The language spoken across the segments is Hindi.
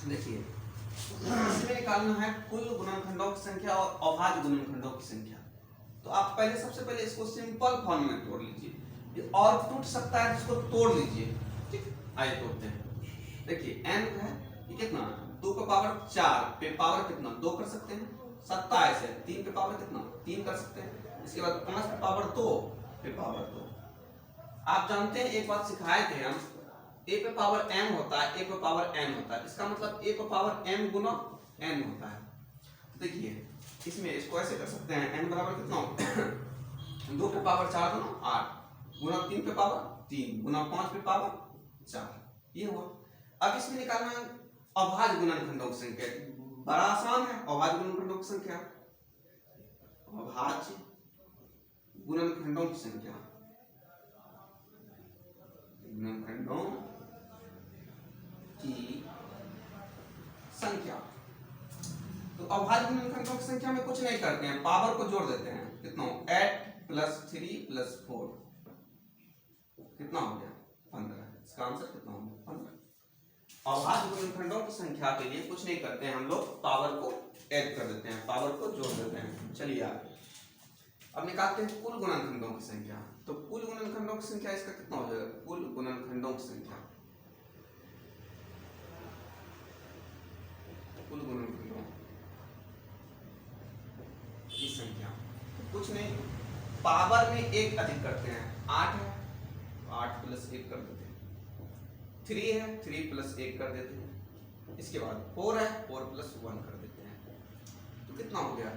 देखिए इसमें निकालना है कुल गुणनखंडों की संख्या और अभाज्य गुणनखंडों की संख्या। तो आप पहले सबसे पहले इसको सिंपल फॉर्म में तोड़ लीजिए, ये और टूट सकता है जिसको तोड़ लीजिए। ठीक, आइए तोड़ते हैं। देखिए n है ये कितना, 2 पे पावर 4 पे पावर कितना 2 कर सकते हैं, 27 है, 3 पे पावर कितना 3 कर सकते हैं, इसके बाद 5 पे पावर 2 पे पावर 2। आप जानते हैं एक बात सिखाए थे हम, a पे पावर m होता है, a पे पावर n होता है, इसका मतलब a पे पावर m गुना n होता है। तो देखिए इसमें इसको ऐसे कर सकते हैं, n बराबर कितना हो 2 पे पावर 4 गुना 8 गुना 3 पे पावर 3 गुना 5 पे पावर 4, ये हुआ। अब इसमें निकालना है अभाज्य गुणनखंडों की संख्या, बड़ा आसान है। अभाज्य गुणनखंडों की संख्या, अभाज्य गुणनखंडों की संख्या, गुणनखंडों की संख्या। तो अभाज्य गुणनखंडों की संख्या में कुछ नहीं करते हैं, पावर को जोड़ देते हैं। कितना 8 + 3 + 4 कितना हो गया 15। इसका आंसर कितना हो गया 15। अभाज्य गुणनखंडों की संख्या के लिए कुछ नहीं करते हैं हम लोग, पावर को ऐड कर देते हैं, पावर को जोड़ देते हैं। चलिए आगे अब निकालते हैं कुल गुणनखंडों की संख्या। तो कुल गुणनखंडों की संख्या इसका कितना हो जाएगा, कुल गुणनखंडों की संख्या, कुल गुणनखंडों की संख्या कुछ नहीं, पावर में एक अधिक करते हैं। 8 है 8 + 1 कर देते हैं, 3 है 3 + 1 कर देते हैं, इसके बाद 4 है 4 + 1 कर देते हैं। तो कितना हो गया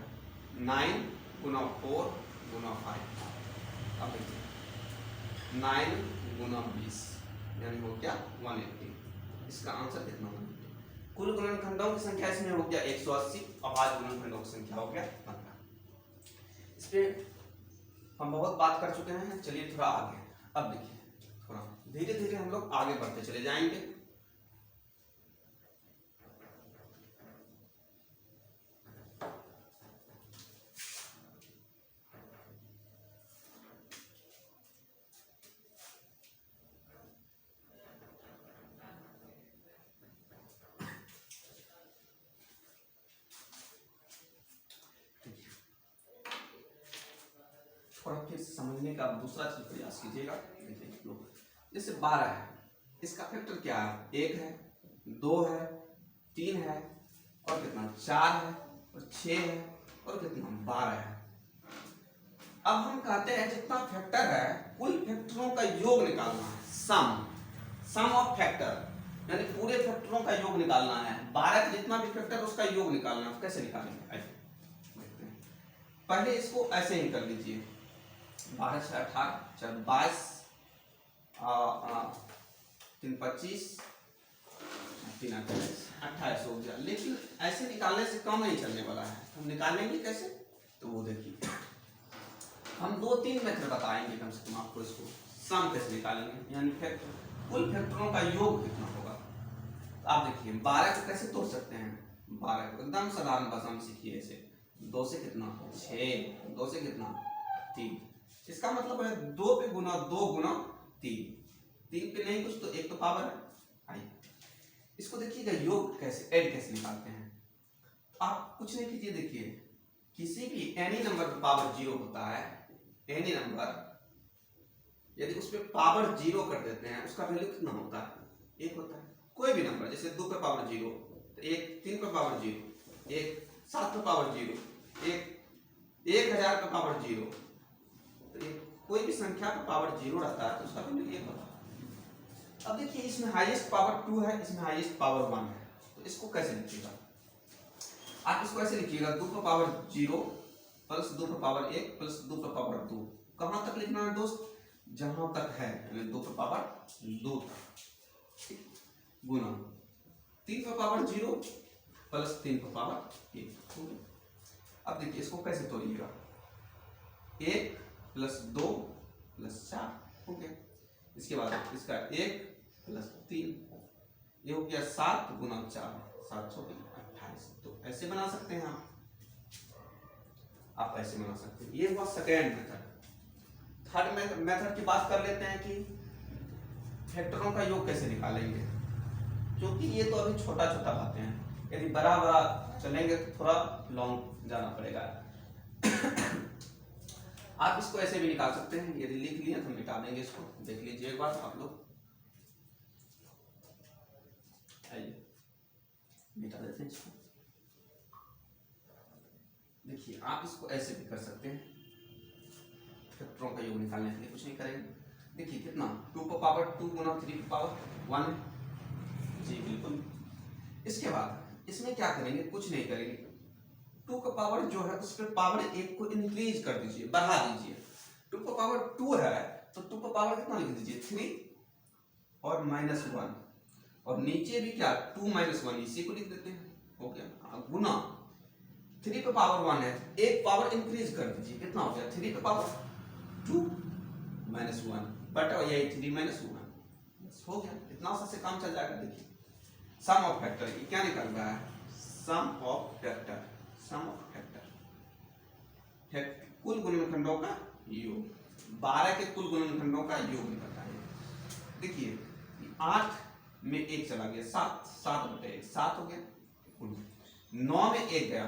9 × 4 × 5। अब देखिए 9 × 20 यानी हो गया 180। इसका आंसर कितना हो गया, कुल गुणनखंडों की संख्या इसमें हो गया 180, अभाज्य गुणनखंडों की संख्या हो गया 15। इस पे हम बहुत बात कर चुके हैं, चलिए थोड़ा आगे। अब देखिए थोड़ा धीरे धीरे हम लोग आगे बढ़ते चले जाएंगे। थोड़ा फिर समझने का दूसरा चीज प्रयास कीजिएगा। देखिए लोग जैसे 12 है, इसका फैक्टर क्या है, 1 है 2 है 3 है और कितना 4 है और 6 है और कितना 12 है। अब हम कहते हैं जितना फैक्टर है कुल फैक्टरों का योग निकालना है, सम ऑफ फैक्टर, यानी पूरे फैक्टरों का योग निकालना है। 12 का जितना भी फैक्टर उसका योग निकालना है। कैसे निकालेंगे ऐसे देखते हैं। पहले इसको ऐसे ही कर लीजिए, 12 × 18 = 22 3 × 25 3 × 28 हो गया। लेकिन ऐसे निकालने से काम नहीं चलने वाला है, हम निकालेंगे कैसे, तो वो देखिए हम 2-3 मेथड बताएंगे कम से कम आपको, इसको सम कैसे निकालेंगे, यानी फैक्टर कुल फैक्टरों का योग कितना होगा। तो आप देखिए 12 को कैसे तोड़ सकते हैं, 12 को एकदम साधारण भाषा में सीखिए ऐसे, 2 से कितना 6, 2 से कितना 3, इसका मतलब है 2 पे गुना 2 गुना 3, 3 पे नहीं कुछ तो 1 तो पावर है। आइए इसको देखिएगा योग कैसे ऐड कैसे निकालते हैं। आप कुछ नहीं कीजिए, देखिए किसी भी एनी नंबर पे पावर 0 होता है, एनी नंबर यदि उस पे पावर 0 कर देते हैं उसका वैल्यू कितना होता है 1 होता है। कोई भी नंबर जैसे 2 पे पावर 0, 1 3 पे पावर 0, 1 7 पे पावर 0, 1 1000 पे पावर 0, तो कोई भी संख्या पे पावर 0 रहता है तो उसका वैल्यू 1 होता है। अब देखिए इसमें हाईएस्ट पावर 2 है, इसमें हाईएस्ट पावर 1 है, तो इसको कैसे लिखिएगा, आप इसको ऐसे लिखिएगा 2 पे पावर 0 प्लस 2 पे पावर 1 प्लस 2 पे पावर 2। कहां तक लिखना है दोस्त, जहां तक है, यानी 2 पे पावर 2 तक, गुना 3 पे पावर 0 प्लस 3 पे पावर 1। अब देखिए इसको कैसे तोड़िएगा, 1 प्लस 2 प्लस 4 हो गया, इसके बाद इसका 1 प्लस 3, ये हो गया 7 गुना 4 7 × 28। तो ऐसे बना सकते हैं आप ऐसे बना सकते हैं। ये हुआ सेकेंड मेथड। थर्ड मेथड की बात कर लेते हैं कि फैक्टरों का योग कैसे निकालेंगे। क्योंकि ये तो अभी छोटा छोटा बातें हैं, यदि बड़ा बड़ा चलेंगे तो थोड़ा लॉन्ग जाना पड़ेगा। आप इसको ऐसे भी निकाल सकते हैं, यदि लिख लिए तो मिटा देंगे इसको, देख लीजिए एक बार आप लोग, आइए मिटा देते हैं इसको। देखिए आप इसको ऐसे भी कर सकते हैं, फैक्टरों का योग निकालने के लिए कुछ नहीं करेंगे। देखिए कितना 2 का पावर 2 गुना 3 का पावर 1 है जी, बिल्कुल। इसके बाद इसमें क्या करेंगे, कुछ नहीं करेंगे, 2 का पावर जो है उस पर पावर 1 को इंक्रीज कर दीजिए, बढ़ा दीजिए। 2 का पावर 2 है तो 2 का पावर कितना लिख दीजिए 3 और -1, और नीचे भी क्या 2 - 1 इसी को लिख देते हैं, हो गया। गुना 3 पे पावर 1 है, एक पावर इंक्रीज कर दीजिए, कितना हो गया 3 पे पावर 2 - 1 बटा यही 3 - 1, बस हो गया। इतना सा से काम चल जाएगा। देखिए सम ऑफ फैक्टर, ये क्या निकल रहा है, sum of factor, sum of factor, कुल गुणनखंडों का योग, 12 के कुल गुणनखंडों का योग निकलता है। देखिए 8 में 1 चला गया, 7 7 बटे 1 7 हो गया, 9 में 1 गया,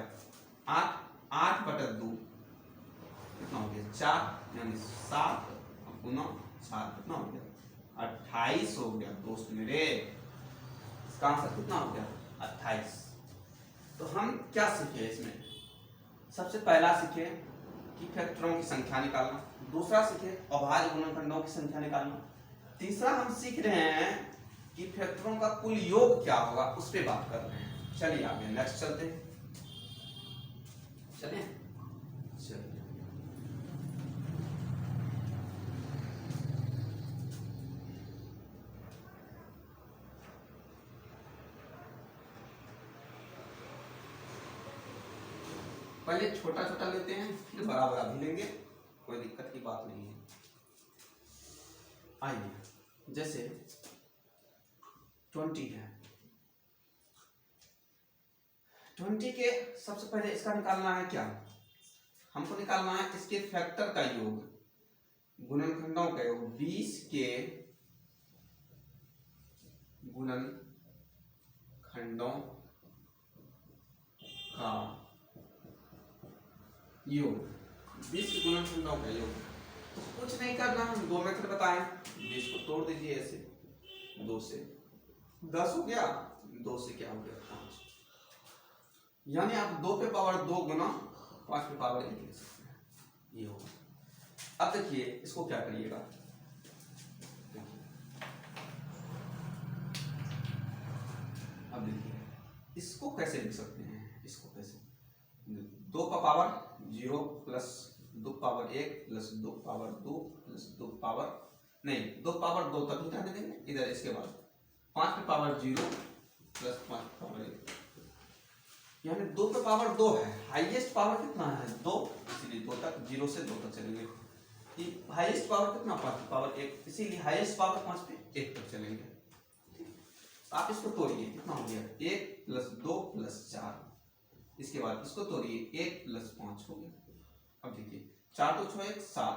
8 8 बटे 2 कितना हो गया 4, यानी 7 गुना 7 कितना हो गया 28 हो गया दोस्त मेरे। इसका आंसर कितना हो गया 28। तो हम क्या सीखे इसमें, सबसे पहला सीखे कि फैक्टरों की संख्या निकालना, दूसरा सीखे अभाज्य गुणनखंडों की संख्या निकालना, तीसरा हम सीख रहे हैं कि फैक्टरों का कुल योग क्या होगा, उस पर बात कर रहे हैं। चलिए आगे नेक्स्ट चलते हैं, चलिए चलिए। पहले छोटा छोटा लेते हैं, फिर बड़ा बड़ा भी लेंगे, कोई दिक्कत की बात नहीं है। आइए जैसे 20 है, 20 के सबसे पहले इसका निकालना है, क्या हमको निकालना है इसके फैक्टर का योग, गुणनखंडों का योग, 20 के गुणनखंडों का योग, 20 के गुणनखंडों का योग। तो कुछ नहीं करना, हम 2 मेथड बताएं, 20 को तोड़ दीजिए ऐसे, 2 से 10 हो गया, 2 से क्या हो गया 5, यानी आप 2 पे पावर 2 गुना 5 पे पावर 1 लिख सकते हैं, ये होगा। अब देखिए इसको क्या करिएगा, अब देखिए इसको कैसे लिख सकते हैं, इसको कैसे 2 का power 0 plus 2 power 1 plus 2 power 2 plus 2 power नहीं 2 पावर 2 तक ही जाने देंगे इधर। इसके बाद 5 पे पावर 0 प्लस 5 पे पावर 1, यानी 2 पे पावर 2 है, हाईएस्ट पावर कितना है 2, इसलिए 2 तक, 0 से 2 तक चलेंगे। ये हाईएस्ट पावर कितना 5 पे पावर 1, इसीलिए हाईएस्ट पावर 5 पे 1 तक चलेंगे। आप इसको तोड़िए, कितना हो गया 1 प्लस 2 प्लस 4, इसके बाद इसको तोड़िए 1 प्लस 5 हो गया। अब देखिए 4 तो 6 1 7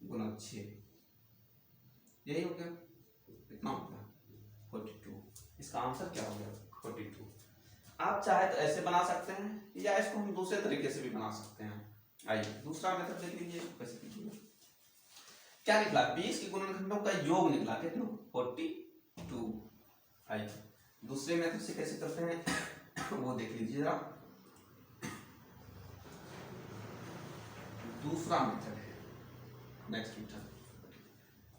गुना 6, यही हो गया, कितना हो गया 42। इसका आंसर क्या हो गया 42। आप चाहे तो ऐसे बना सकते हैं या इसको हम दूसरे तरीके से भी बना सकते हैं। आइए दूसरा मेथड देख लीजिए, कैसे कीजिए। क्या निकला 20 के गुणनखंडों का योग निकला, कितना 42। आइए दूसरे मेथड से कैसे करते हैं वो देख लीजिए जरा। दूसरा मेथड है, नेक्स्ट मेथड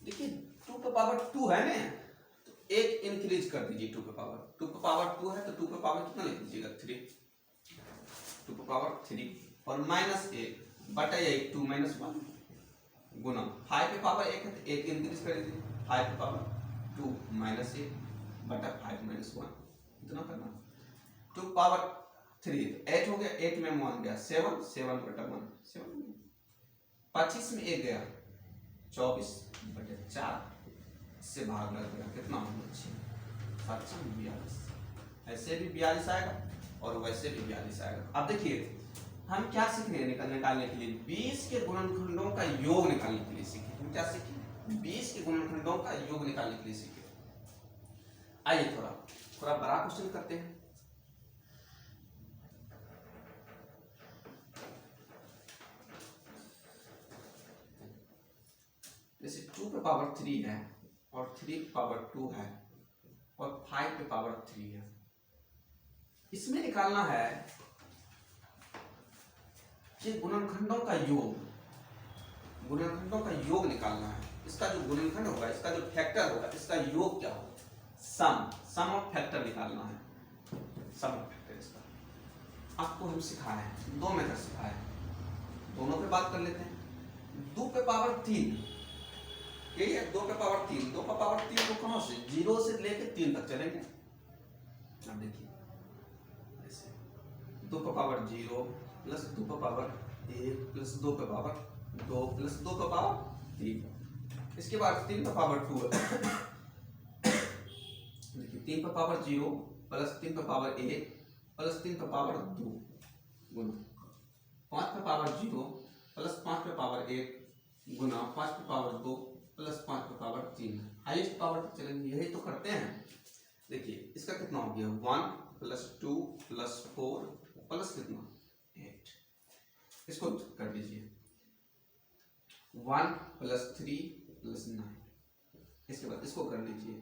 देखिए 2 पे पावर 2 है ना, तो 1 इंक्रीज कर दीजिए 2 पे पावर 2 है तो 2 पे पावर कितना लिख दीजिएगा 3, 2 पे पावर 3 और -1 बटा 1 2 - 1 गुना 5 पे पावर 1 है तो 1 इंक्रीज कर दीजिए 5 पे पावर 2 - 1 बटा 5 - 1, इतना करना। 2 पावर 3 तो 8 हो गया, 8 में 1 गया 7 7 बटा 1 7, 25 में 1 गया 24 बटे 4, इससे भाग लग गया कितना हो गया 6 7 42, ऐसे भी 42 आएगा और वैसे भी 42 आएगा। अब देखिए हम क्या सीख रहे हैं निकालने के लिए, 20 के गुणनखंडों का योग निकालने के लिए सीखे। हम क्या सीखे 20 के गुणनखंडों का योग निकालने के लिए सीखे। आइए थोड़ा थोड़ा बड़ा क्वेश्चन करते हैं। जैसे 2 पे पावर 3 है और 3 पे पावर 2 है और 5 पे पावर 3 है। इसमें निकालना है कि गुणनखंडों का योग, गुणनखंडों का योग निकालना है। इसका जो गुणनखंड होगा, इसका जो फैक्टर होगा, इसका योग क्या होगा, सम ऑफ फैक्टर निकालना है। सम ऑफ फैक्टर इसका आपको हम सिखाए हैं, 2 मेथड सिखाए हैं, दोनों पे बात कर लेते हैं। 2 पे पावर 3 यही है, 2 पे पावर 3, 2 पे पावर 3 को कहां से 0 से लेके 3 तक चलेंगे। अब देखिए ऐसे 2 पे पावर 0 प्लस 2 पे पावर 1 प्लस 2 पे पावर 2 प्लस 2 पे पावर 3। इसके बाद 3 पे पावर 2 देखिए 3 पे पावर 0 प्लस 3 पे पावर 1 प्लस 3 पे पावर 2 गुना 5 पे पावर 0 प्लस 5 पे पावर 1 गुना 5 पे पावर 2 प्लस 5 पे पावर 3। हाईएस्ट पावर तक चलेंगे, यही तो करते हैं। देखिए इसका कितना हो गया 1 प्लस 2 प्लस 4 प्लस कितना 8। इसको कर दीजिए 1 प्लस 3 प्लस 9। इसके बाद इसको कर लीजिए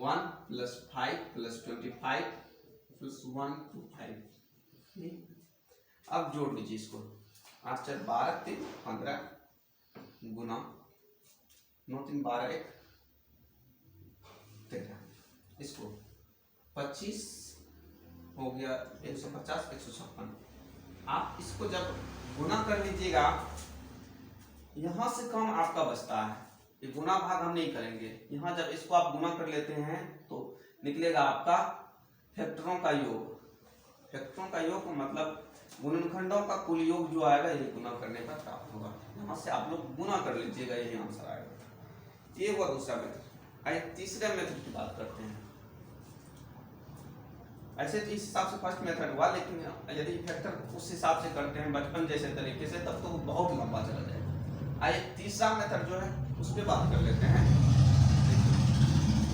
1 प्लस 5 प्लस 25 प्लस 1 2 5। अब जोड़ लीजिए इसको 8 4 12 3 15 गुना 9 3 12 1 13। इसको 25 हो गया 150 156। आप इसको जब गुना कर लीजिएगा, यहां से कम आपका बचता है, ये गुना भाग हम नहीं करेंगे। यहां जब इसको आप गुना कर लेते हैं तो निकलेगा आपका फैक्टरों का योग। फैक्टरों का योग मतलब गुणनखंडों का कुल योग जो आएगा, ये गुना करने पर प्राप्त होगा। यहां से आप लोग गुना कर लीजिएगा, यही आंसर आएगा। ये हुआ दूसरा मेथड। आइए तीसरे मेथड की बात करते हैं। ऐसे तो इस हिसाब से फर्स्ट मेथड हुआ, लेकिन यदि फैक्टर उस हिसाब से करते हैं बचपन जैसे तरीके से, तब तो बहुत लंबा चला जाएगा। आइए तीसरा मेथड जो है उस पर बात कर लेते हैं।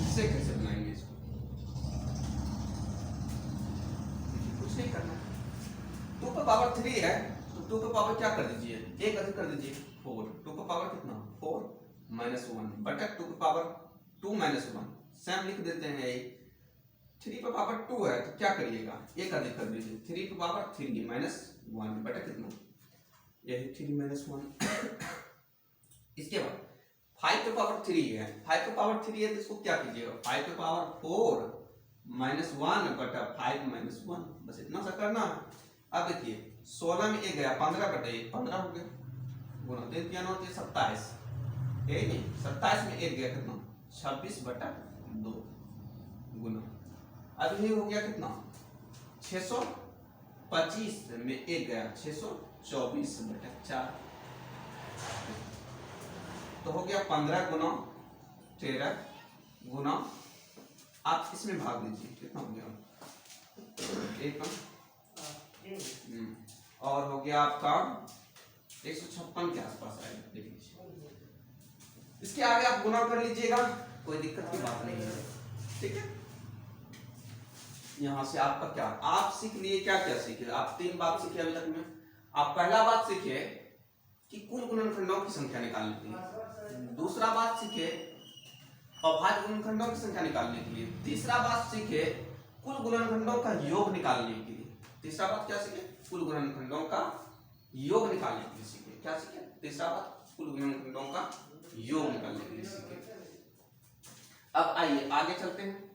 इससे कैसे बनाएंगे इसको, कुछ नहीं करना है। 2 पे पावर 3 है तो 2 पे पावर क्या कर दीजिए, एक अधिक कर दीजिए 4। 2 पे पावर कितना 4 माइनस 1 बटा 2 पे पावर 2 माइनस 1। सेम लिख देते हैं। 3 पे पावर 2 है तो क्या करिएगा, एक अधिक कर दीजिए 3 पे पावर 3 माइनस 1 बटा कितना, यही 3 माइनस 1। इसके बाद 5 पे पावर 3 है, 5 पे पावर 3 है तो इसको क्या कीजिएगा 5 पे पावर 4 माइनस 1 बटा 5 माइनस 1, बस इतना सा करना है। अब देखिए 16 में 1 गया 15 बटे 1 15 हो गया गुना 3 3 9 27, यही नहीं 27 में 1 गया कितना 26 बटा 2 गुना। अब ये हो गया कितना 625 में 1 गया 624 बटा 4, तो हो गया 15 गुना 13 गुना, आप इसमें भाग दीजिए कितना हो गया 1 और हो गया आपका 156 के आसपास आएगा। देख लीजिए, इसके आगे आप गुना कर लीजिएगा, कोई दिक्कत की बात नहीं है, ठीक है। यहां से आपका क्या आप सीख लिए, क्या क्या सीखे आप 3 बात सीखे अभी तक में। आप पहला बात सीखे कि कुल गुणनखंडों की संख्या निकालने के लिए, दूसरा बात सीखे अभाज्य गुणनखंडों की संख्या निकालने के लिए, तीसरा बात सीखे कुल गुणनखंडों का योग निकालने के लिए। तीसरा बात क्या सीखे, कुल गुणनखंडों का योग निकालने के लिए सीखे। क्या सीखे, तीसरा बात कुल गुणनखंडों का योग निकालने के लिए सीखे। अब आइए आगे चलते हैं।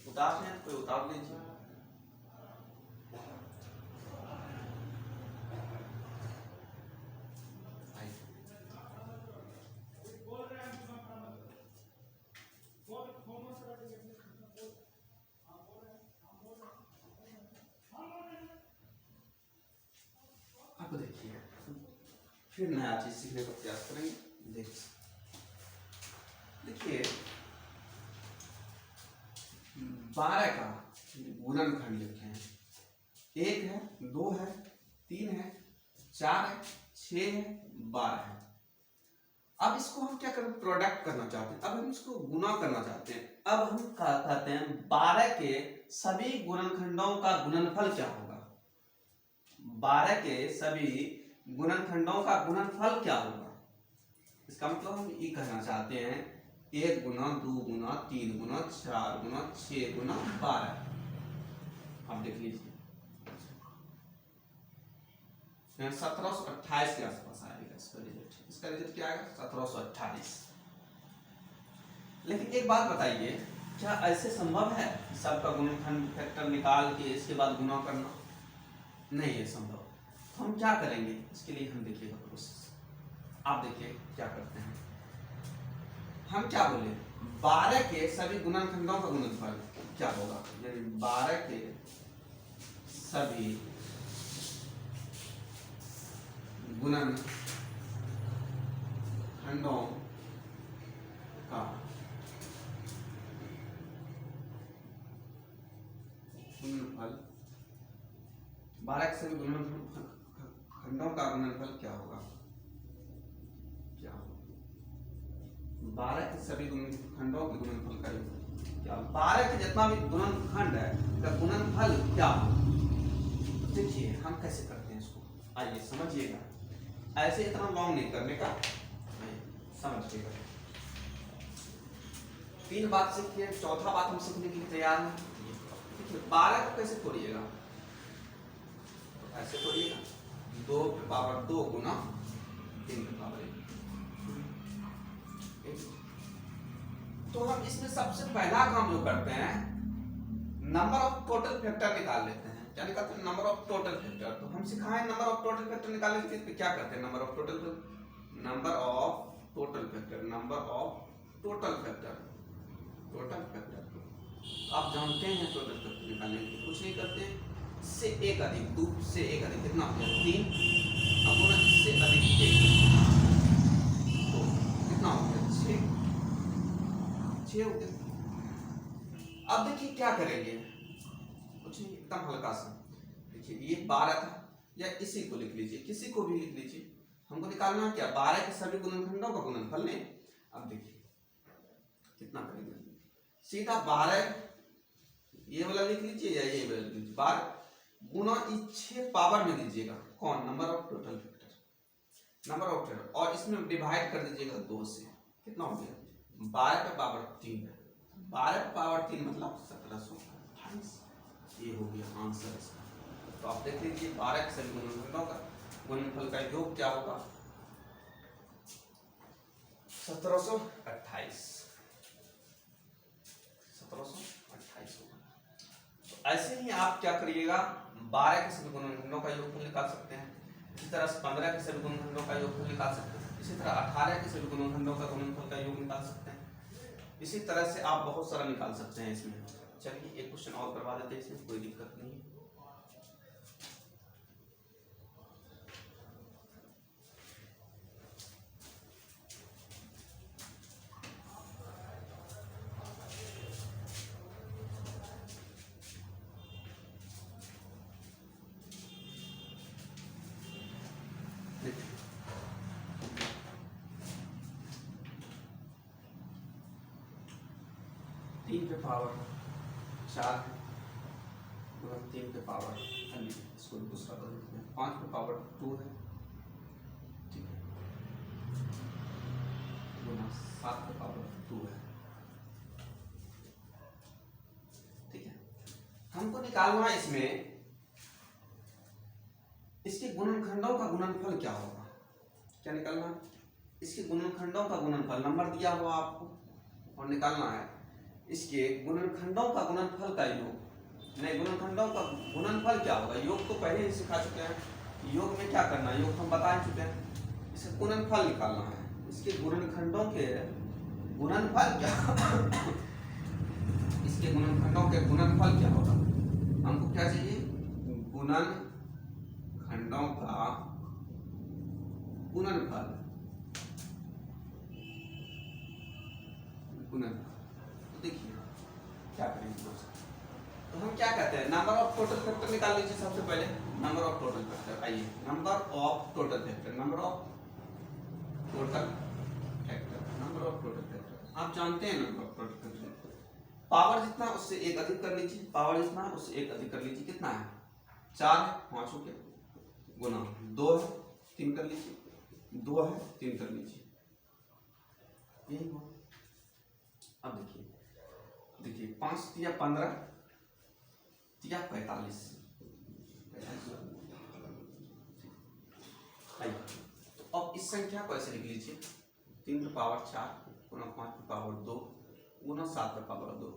उतार हैं, कोई उतार लीजिए। अब देखिए फिर नया चीज सीखने का प्रयास करेंगे। देखिए 12 का गुणनखंड लिखे हैं, 1 है 2 है 3 है 4 है 6 है 12 है। अब इसको हम क्या करें, प्रोडक्ट करना चाहते हैं, अब हम इसको गुना करना चाहते हैं। अब हम कहते हैं 12 के सभी गुणनखंडों का गुणनफल क्या होगा। 12 के सभी गुणनखंडों का गुणनफल क्या होगा। इसका मतलब हम ये कहना चाहते हैं 1 गुना 2 गुना 3 गुना 4 गुना 6 गुना 12। आप देख लीजिए 1728 के आसपास आएगा इसका रिजल्ट। इसका रिजल्ट क्या आएगा 1728। लेकिन एक बात बताइए, क्या ऐसे संभव है सबका गुणनखंड फैक्टर निकाल के इसके बाद गुना करना? नहीं है संभव। तो हम क्या करेंगे इसके लिए, हम देखिएगा प्रोसेस। आप देखिए क्या करते हैं, हम क्या बोले 12 के सभी गुणनखंडों का गुणनफल क्या होगा, यानी 12 के सभी गुणनखंडों का गुणनफल, 12 के सभी गुणनखंडों का गुणनफल क्या होगा, क्या होगा 12 के सभी गुणनखंडों के गुणनफल का क्या, 12 के जितना भी गुणनखंड है का गुणनफल क्या होगा। देखिए हम कैसे करते हैं इसको, आइए समझिएगा। ऐसे इतना लॉन्ग नहीं करने का, समझिएगा। 3 बात सीखिए, चौथा बात हम सीखने के लिए तैयार हैं। 12 को कैसे तोड़िएगा, तो ऐसे तोड़िएगा 2 पे पावर 2 गुना 3 पे पावर 1। तो हम इसमें सबसे पहला काम जो करते हैं नंबर ऑफ टोटल फैक्टर निकाल लेते हैं। क्या निकालते हैं, नंबर ऑफ टोटल फैक्टर। तो हम सिखाएं नंबर ऑफ टोटल फैक्टर निकालने के लिए क्या करते हैं, number of total factor, number of total factor, number of total factor, total factor. आप जानते हैं टोटल फैक्टर निकालने के लिए कुछ नहीं करते हैं, इससे एक अधिक 2 से एक अधिक कितना हो गया 3, अब इससे अधिक 1 तो कितना हो गया 6 हो गया। अब देखिए क्या करेंगे, कुछ नहीं, एकदम हल्का सा। देखिए ये 12 था, या इसी को लिख लीजिए, किसी को भी लिख लीजिए। हमको निकालना क्या, 12 के सभी गुणनखंडों का गुणनफल लें। अब देखिए कितना करेंगे, सीधा 12 ये वाला लिख लीजिए या ये वाला लिख लीजिए, 12 गुना 6 पावर में दीजिएगा कौन, number of total factor, number of total, और इसमें डिवाइड कर दीजिएगा 2 से। कितना हो गया 12 पे पावर 3 है, 12 पे पावर 3 मतलब 1728। ये हो गया आंसर इसका। तो आप देख लीजिए 12 के सभी गुणनखंडों का गुणनफल का योग क्या होगा 1728 होगा। तो ऐसे ही आप क्या करिएगा 12 के सभी गुणनखंडों का योगफल निकाल सकते हैं, इसी तरह 15 के सभी गुणनखंडों का योगफल निकाल सकते हैं, इसी तरह 18 के सभी गुणनखंडों का गुणनफल का योग निकाल सकते हैं। इसी तरह से आप बहुत सारा निकाल सकते हैं इसमें। चलिए एक क्वेश्चन और करवा देते हैं, इसमें कोई दिक्कत नहीं है। तीन पे पावर 4 है, 3 पे पावर, इसको दूसरा कर देते हैं, 5 पे पावर 2 है, ठीक है, 7 पे पावर 2 है, ठीक है। हमको निकालना है इसमें इसके गुणनखंडों का गुणनफल क्या होगा। क्या निकालना है, इसके गुणनखंडों का गुणनफल, नंबर दिया हुआ आपको, और निकालना है इसके गुणनखंडों का गुणनफल का योग। नहीं, गुणनखंडों का गुणनफल क्या होगा, योग तो पहले ही सिखा चुके हैं, योग में क्या करना है, योग हम बता चुके हैं। इसका गुणनफल निकालना है, इसके गुणनखंडों के गुणनफल क्या इसके गुणनखंडों के गुणनफल क्या होगा। हमको क्या चाहिए, गुणनखंडों का गुणनफल, गुणनफल। देखिए क्या करेंगे, तो हम क्या कहते हैं नंबर ऑफ टोटल फैक्टर निकाल लीजिए सबसे पहले, नंबर ऑफ टोटल फैक्टर। आइए number of total factor, number of total आप जानते हैं ना पावर जितना उससे एक अधिक कर लीजिए, पावर जितना है उससे एक अधिक कर लीजिए, कितना है 4 है 5 हो गया गुना 2 है 3 कर लीजिए, 2 है 3 कर लीजिए, यही हुआ। अब देखिए 5 दिया 15 दिया 45। तो अब इस संख्या को ऐसे लिख लीजिए 3 पे पावर 4 गुना 5 पे पावर 2 गुना 7 पे पावर 2।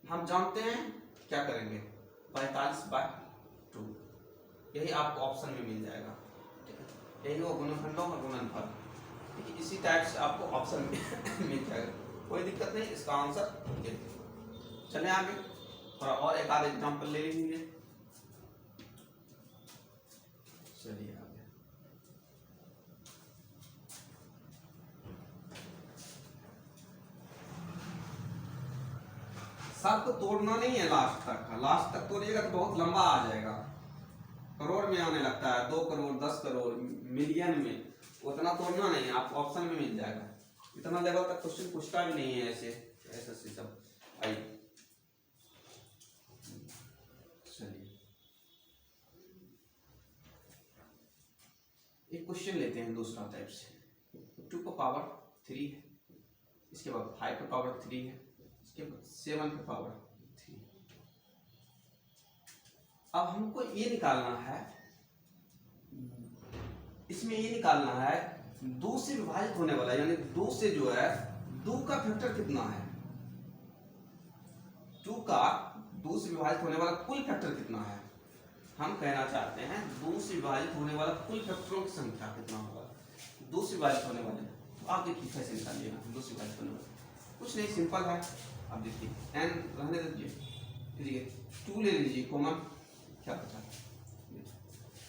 हम जानते हैं क्या करेंगे 45/2, यही आपको ऑप्शन में मिल जाएगा, ठीक है। यही वो गुणनखंडों का गुणनफल, ठीक है। इसी टाइप से आपको ऑप्शन में मिल जाएगा, कोई दिक्कत नहीं, इसका आंसर ये। चले आगे, थोड़ा और एक आध एग्जाम्पल ले लेंगे। चलिए आगे, सब को तोड़ना नहीं है लास्ट तक, लास्ट तक तोड़िएगा तो बहुत लंबा आ जाएगा, करोड़ में आने लगता है, 2 करोड़ 10 करोड़ मिलियन में, उतना तोड़ना नहीं है, आपको ऑप्शन में मिल जाएगा। इतना लेवल तक क्वेश्चन पूछता भी नहीं है ऐसे ऐसे सब। आइए चलिए एक क्वेश्चन लेते हैं दूसरा टाइप से। 2 का पावर 3 है, इसके बाद 5 का पावर 3 है, इसके बाद 7 का पावर 3। अब हमको ये निकालना है, इसमें ये निकालना है 2 से विभाजित होने वाला, यानी 2 से जो है 2 का फैक्टर कितना है, 2 का 2 से विभाजित होने वाला कुल फैक्टर कितना है। हम कहना चाहते हैं 2 से विभाजित होने वाला कुल फैक्टरों की संख्या कितना होगा। 2 से विभाजित होने वाले, तो आप देखिए कैसे निकालिएगा 2 से विभाजित होने वाले, कुछ नहीं, सिंपल है। अब देखिए n रहने दीजिए, 2 ले लीजिए कॉमन, क्या बचा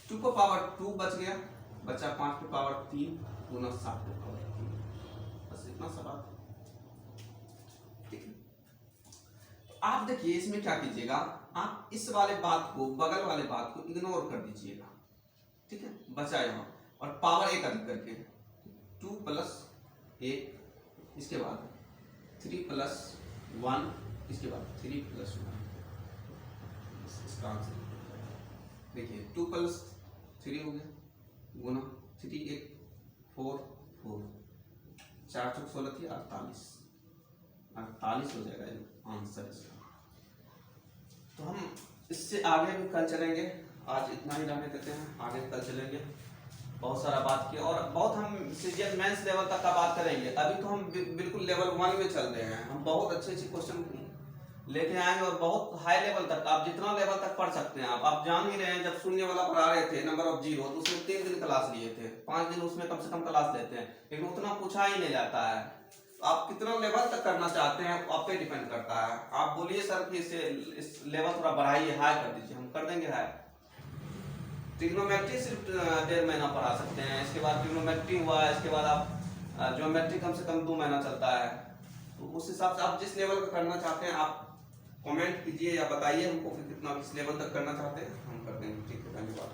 2 को पावर 2 बच गया, बचा 5 पे पावर 3 गुना 7 पे पावर 3, बस इतना सा बात, ठीक है। तो आप देखिए इसमें क्या कीजिएगा, आप इस वाले बात को, बगल वाले बात को इग्नोर कर दीजिएगा, ठीक है, बचा यहाँ, और पावर 1 अधिक करके 2 + 1, इसके बाद 3 + 1, इसके बाद 3 + 1, इसका आंसर देखिए 2 + 3 हो गया गुना 3 1 4 4, 4 × 16 थी 48 हो जाएगा आंसर इसका। तो हम इससे आगे भी कल चलेंगे, आज इतना ही रहने देते हैं, आगे कल चलेंगे, बहुत सारा बात किया, और बहुत हम सीजीएल मेंस लेवल तक का बात करेंगे। अभी तो हम बिल्कुल लेवल 1 में चल रहे हैं, हम बहुत अच्छे क्वेश्चन लेके आएंगे, और बहुत हाई लेवल तक, आप जितना लेवल तक पढ़ सकते हैं। आप जान ही रहे हैं, जब शून्य वाला पढ़ा रहे थे नंबर ऑफ जीरो, तो उसमें 3 दिन क्लास लिए थे, 5 दिन उसमें कम से कम क्लास लेते हैं, लेकिन उतना पूछा ही नहीं जाता है। आप कितना लेवल तक करना चाहते हैं आप पे डिपेंड करता है। आप बोलिए सर कि इस लेवल थोड़ा बढ़ाइए, हाई कर दीजिए, हम कर देंगे हाई। ट्रिग्नोमेट्री सिर्फ 1.5 महीना पढ़ा सकते हैं, इसके बाद ट्रिग्नोमेट्री हुआ, इसके बाद आप ज्योमेट्री कम से कम 2 महीना चलता है। तो उस हिसाब से आप जिस लेवल का करना चाहते हैं आप कमेंट कीजिए या बताइए हमको कि कितना किस लेवल तक करना चाहते हैं, हम कर देंगे। ठीक है, धन्यवाद।